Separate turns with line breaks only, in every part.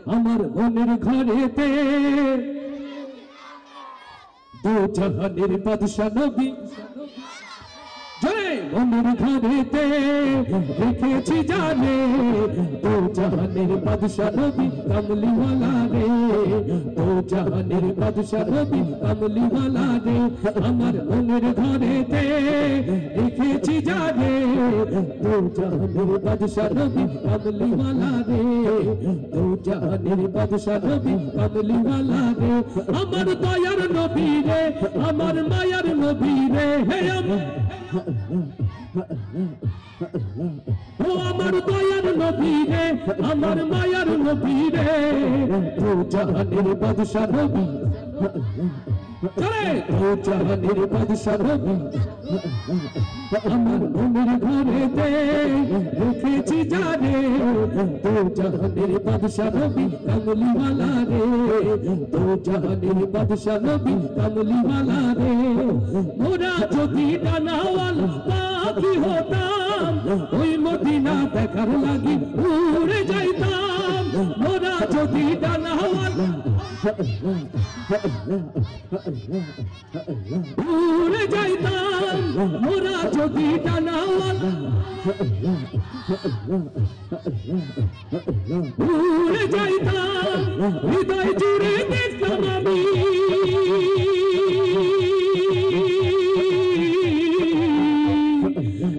আমার মনের ঘরেতে দু জাহানের বাদশা নবী জয় মনের ঘরেতে রেখেছি জানে দু জাহানের বাদশা নবী কামলিওয়ালা রে দু জাহানের বাদশা নবী কামলিওয়ালা রে আমার মনের ঘরেতে রেখেছি জানে দু জাহানের বাদশা নবী কামলিওয়ালা রে দু জাহানের বাদশা নবী কামলিওয়ালা রে আমার দয়ার নবী রে আমার মায়ার নবী রে হে ও আমার দয়ার নবী রে আমার মায়ার নবী রে দু জাহানের বাদশা নবী দু জাহানের বাদশা নবী আমার মনের ঘরেতে রেখেছি জানে দু জাহানের বাদশা নবী কামলিওয়ালা রে দু জাহানের বাদশা নবী কামলিওয়ালা রে মোরা যদি ডানাওয়ালা পাখি হতাম ওই মদিনা দেখার লাগি উড়ে যাইতাম মোরা যদি ডানাওয়ালা উড়ে যাইতাম মোরা যদি ডানাওয়ালা উড়ে যাইতাম হৃদয় জুড়ে দেখতাম আমি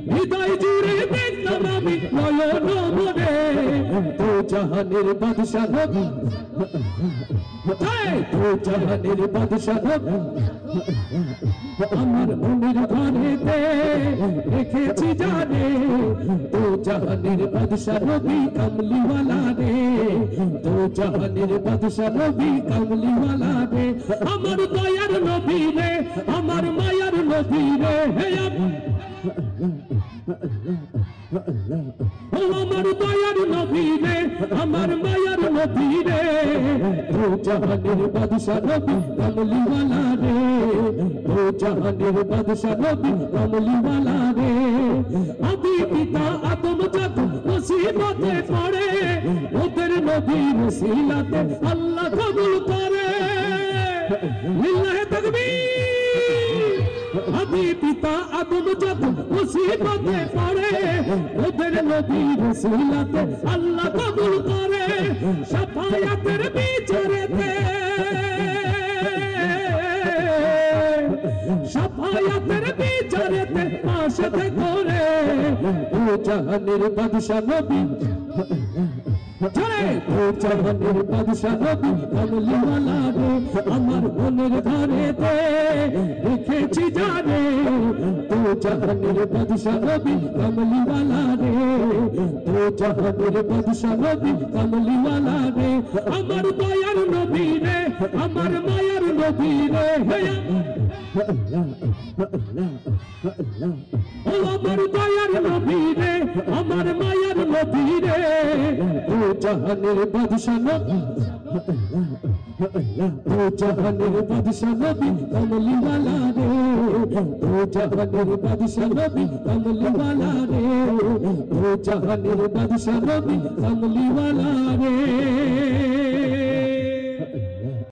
হৃদয় জুড়ে দেখতাম আমি নয়ন ভরে দু জাহানের বাদশা নবী দু জাহানের বাদশা নবী আমার মনের ঘরেতে রেখেছি জানে দু জাহানের বাদশা নবী কামলিওয়ালা রে দু জাহানের বাদশা নবী কামলিওয়ালা রে আমার দয়ার নবী রে আমার মায়ার নবী রে হে আমার দয়ার নবী রে আমার মায়ার নবী রে দু জাহানের বাদশা নবী কামলিওয়ালা রে দু জাহানের বাদশা নবী কামলিওয়ালা রে আদি পিতা আদম যত মুসিবতে পড়ে ওদের নবীর ওসিলাতে আল্লাহ কবুল করে লিল্লাহি তাকবীর আদি পিতা আদম যত মুসিবতে পড়ে ওদের নবীর ওসিলাতে আল্লাহ কবুল করে শাফায়াতের বিচারেতে শাফায়াতের বিচারেতে পাশে করে দু জাহানের বাদশা নবী দু জাহানের বাদশা নবী কামলিওয়ালা রে আমার মনের ঘরেতে রেখেছি জানে দু জাহানের বাদশা নবী কামলিওয়ালা রে দু জাহানের বাদশা নবী কামলিওয়ালা রে আমার দয়ার নবী রে আমার মায়ার নবী রে ও আমার দয়ার নবী রে আমার মায়ার নবী রে দু জাহানের বাদশা নবী দু জাহানের বাদশা নবী কামলিওয়ালা রে দু জাহানের বাদশা নবী কামলিওয়ালা রে দু জাহানের বাদশা নবী কামলিওয়ালা রে